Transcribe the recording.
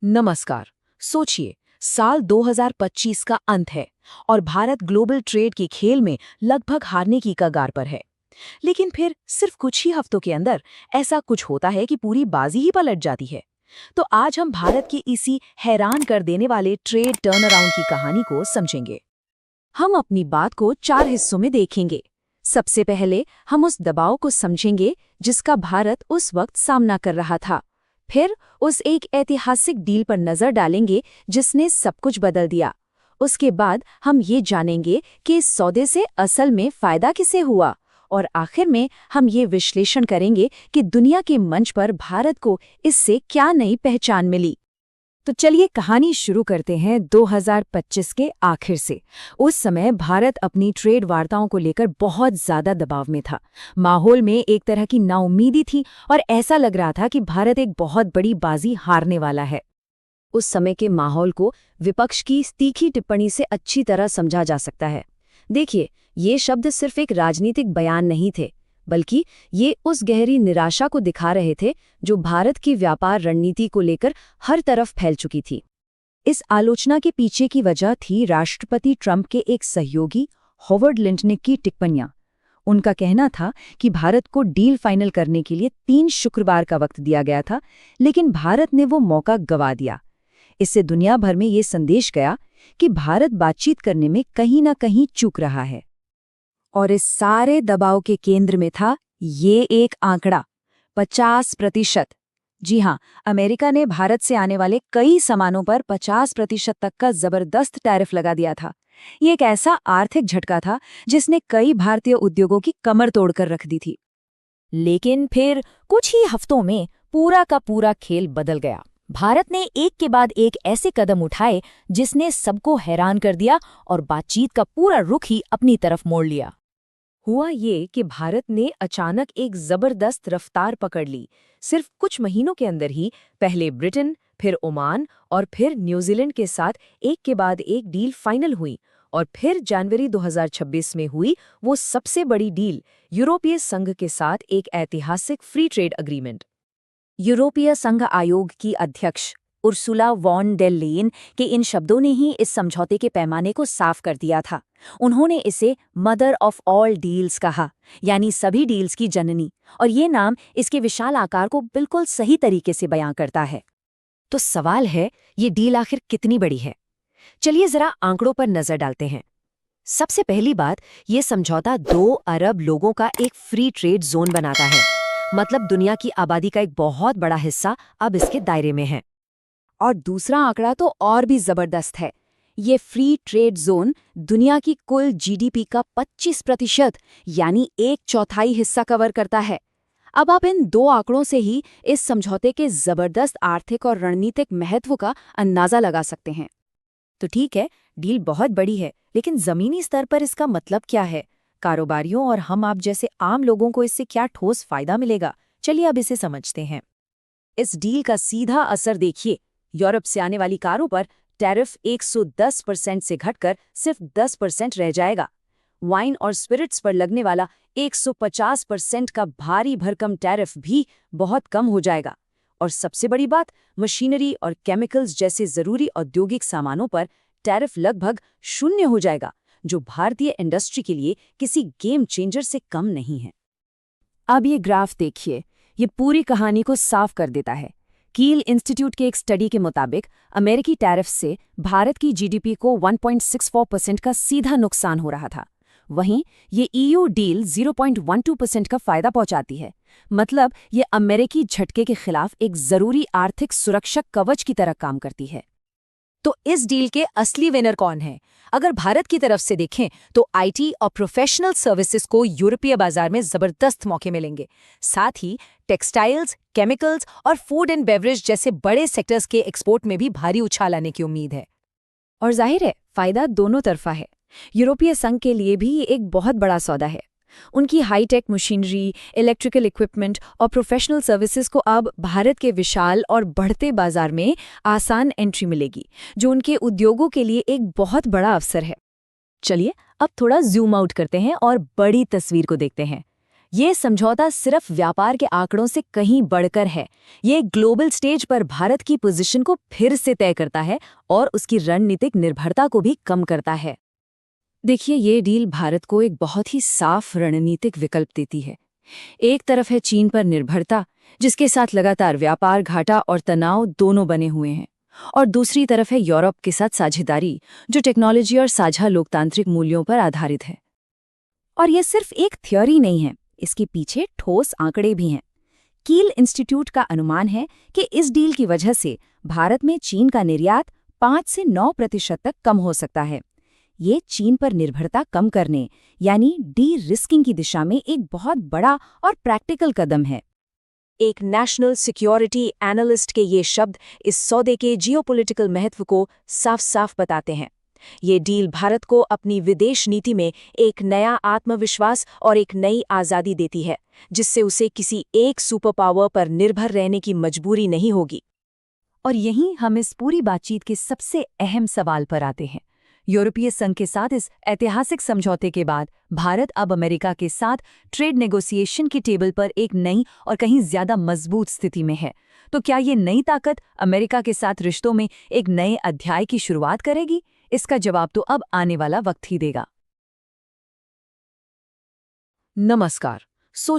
नमस्कार। सोचिए, साल 2025 का अंत है और भारत ग्लोबल ट्रेड के खेल में लगभग हारने की कगार पर है। लेकिन फिर सिर्फ कुछ ही हफ्तों के अंदर ऐसा कुछ होता है कि पूरी बाजी ही पलट जाती है। तो आज हम भारत की इसी हैरान कर देने वाले ट्रेड टर्न अराउंड की कहानी को समझेंगे। हम अपनी बात को 4 हिस्सों में देखेंगे। सबसे पहले हम उस दबाव को समझेंगे जिसका भारत उस वक्त सामना कर रहा था। फिर उस एक ऐतिहासिक डील पर नजर डालेंगे जिसने सब कुछ बदल दिया। उसके बाद हम ये जानेंगे कि इस सौदे से असल में फायदा किसे हुआ, और आखिर में हम ये विश्लेषण करेंगे कि दुनिया के मंच पर भारत को इससे क्या नई पहचान मिली। तो चलिए कहानी शुरू करते हैं 2025 के आखिर से। उस समय भारत अपनी ट्रेड वार्ताओं को लेकर बहुत ज्यादा दबाव में था। माहौल में एक तरह की नाउम्मीदी थी और ऐसा लग रहा था कि भारत एक बहुत बड़ी बाजी हारने वाला है। उस समय के माहौल को विपक्ष की तीखी टिप्पणी से अच्छी तरह समझा जा सकता है। देखिए, ये शब्द सिर्फ एक राजनीतिक बयान नहीं थे, बल्कि ये उस गहरी निराशा को दिखा रहे थे जो भारत की व्यापार रणनीति को लेकर हर तरफ फैल चुकी थी। इस आलोचना के पीछे की वजह थी राष्ट्रपति ट्रंप के एक सहयोगी हॉवर्ड लिंटनिक की टिप्पणियां। उनका कहना था कि भारत को डील फाइनल करने के लिए 3 शुक्रवार का वक्त दिया गया था, लेकिन भारत ने वो मौका गंवा दिया। इससे दुनिया भर में ये संदेश गया कि भारत बातचीत करने में कहीं न कहीं चूक रहा है। और इस सारे दबाव के केंद्र में था ये एक आंकड़ा, 50%। जी हां, अमेरिका ने भारत से आने वाले कई सामानों पर 50% तक का जबरदस्त टैरिफ लगा दिया था। ये एक ऐसा आर्थिक झटका था जिसने कई भारतीय उद्योगों की कमर तोड़कर रख दी थी। लेकिन फिर कुछ ही हफ्तों में पूरा का पूरा खेल बदल गया। भारत ने एक के बाद एक ऐसे कदम उठाए जिसने सबको हैरान कर दिया और बातचीत का पूरा रुख ही अपनी तरफ मोड़ लिया। हुआ ये कि भारत ने अचानक एक जबरदस्त रफ्तार पकड़ ली। सिर्फ कुछ महीनों के अंदर ही पहले ब्रिटेन, फिर ओमान और फिर न्यूजीलैंड के साथ एक के बाद एक डील फाइनल हुई, और फिर जनवरी 2026 में हुई वो सबसे बड़ी डील, यूरोपीय संघ के साथ एक ऐतिहासिक फ्री ट्रेड अग्रीमेंट। यूरोपीय संघ आयोग की अध्यक्ष उर्सुला वॉन डेर लेयन के इन शब्दों ने ही इस समझौते के पैमाने को साफ कर दिया था। उन्होंने इसे मदर ऑफ ऑल डील्स कहा, यानी सभी डील्स की जननी, और ये नाम इसके विशाल आकार को बिल्कुल सही तरीके से बयां करता है। तो सवाल है, ये डील आखिर कितनी बड़ी है? चलिए जरा आंकड़ों पर नजर डालते हैं। सबसे पहली बात, ये समझौता 2 अरब लोगों का एक फ्री ट्रेड जोन बनाता है। मतलब दुनिया की आबादी का एक बहुत बड़ा हिस्सा अब इसके दायरे में है। और दूसरा आंकड़ा तो और भी जबरदस्त है। ये फ्री ट्रेड जोन दुनिया की कुल जीडीपी का 25% यानी 1/4 हिस्सा कवर करता है। अब आप इन 2 आंकड़ों से ही इस समझौते के जबरदस्त आर्थिक और रणनीतिक महत्व का अंदाजा लगा सकते हैं। तो ठीक है, डील बहुत बड़ी है, लेकिन जमीनी स्तर पर इसका मतलब क्या है? कारोबारियों और हम आप जैसे आम लोगों को इससे क्या ठोस फायदा मिलेगा? चलिए अब इसे समझते हैं। इस डील का सीधा असर देखिए। यूरोप से आने वाली कारों पर टैरिफ 110% से घटकर सिर्फ 10% रह जाएगा। वाइन और स्पिरिट्स पर लगने वाला 150% का भारी भरकम टैरिफ भी बहुत कम हो जाएगा। और सबसे बड़ी बात, मशीनरी और केमिकल्स जैसे जरूरी औद्योगिक सामानों पर टैरिफ लगभग 0 हो जाएगा, जो भारतीय इंडस्ट्री के लिए किसी गेम चेंजर से कम नहीं है। अब ये ग्राफ देखिए, ये पूरी कहानी को साफ कर देता है। कील इंस्टीट्यूट के एक स्टडी के मुताबिक अमेरिकी टैरिफ से भारत की जीडीपी को 1.64% का सीधा नुकसान हो रहा था। वहीं ये ईयू डील 0.12% का फायदा पहुंचाती है। मतलब ये अमेरिकी झटके के खिलाफ एक जरूरी आर्थिक सुरक्षा कवच की तरह काम करती है। तो इस डील के असली विनर कौन है? अगर भारत की तरफ से देखें तो आईटी और प्रोफेशनल सर्विसेज को यूरोपीय बाजार में जबरदस्त मौके मिलेंगे। साथ ही टेक्सटाइल्स, केमिकल्स और फूड एंड बेवरेज जैसे बड़े सेक्टर्स के एक्सपोर्ट में भी भारी उछाल आने की उम्मीद है। और जाहिर है, फायदा दोनों तरफा है। यूरोपीय संघ के लिए भी ये एक बहुत बड़ा सौदा है। उनकी हाईटेक मशीनरी, इलेक्ट्रिकल इक्विपमेंट और प्रोफेशनल सर्विसेज को अब भारत के विशाल और बढ़ते बाजार में आसान एंट्री मिलेगी, जो उनके उद्योगों के लिए एक बहुत बड़ा अवसर है। चलिए अब थोड़ा जूम आउट करते हैं और बड़ी तस्वीर को देखते हैं। ये समझौता सिर्फ व्यापार के आंकड़ों से कहीं बढ़कर है। ये ग्लोबल स्टेज पर भारत की पोजीशन को फिर से तय करता है और उसकी रणनीतिक निर्भरता को भी कम करता है। देखिए, ये डील भारत को एक बहुत ही साफ रणनीतिक विकल्प देती है। एक तरफ है चीन पर निर्भरता, जिसके साथ लगातार व्यापार घाटा और तनाव दोनों बने हुए हैं, और दूसरी तरफ है यूरोप के साथ साझेदारी, जो टेक्नोलॉजी और साझा लोकतांत्रिक मूल्यों पर आधारित है। और ये सिर्फ एक थ्योरी नहीं है, इसके पीछे ठोस आंकड़े भी हैं। कील इंस्टीट्यूट का अनुमान है कि इस डील की वजह से भारत में चीन का निर्यात 5 से 9% तक कम हो सकता है। ये चीन पर निर्भरता कम करने यानी डी रिस्किंग की दिशा में एक बहुत बड़ा और प्रैक्टिकल कदम है। एक नेशनल सिक्योरिटी एनालिस्ट के ये शब्द इस सौदे के जियोपॉलिटिकल महत्व को साफ साफ बताते हैं। ये डील भारत को अपनी विदेश नीति में एक नया आत्मविश्वास और एक नई आज़ादी देती है, जिससे उसे किसी एक सुपर पावर पर निर्भर रहने की मजबूरी नहीं होगी। और यहीं हम इस पूरी बातचीत के सबसे अहम सवाल पर आते हैं। यूरोपीय संघ के साथ इस ऐतिहासिक समझौते के बाद भारत अब अमेरिका के साथ ट्रेड नेगोशिएशन की टेबल पर एक नई और कहीं ज्यादा मजबूत स्थिति में है। तो क्या ये नई ताकत अमेरिका के साथ रिश्तों में एक नए अध्याय की शुरुआत करेगी? इसका जवाब तो अब आने वाला वक्त ही देगा। नमस्कार। सोच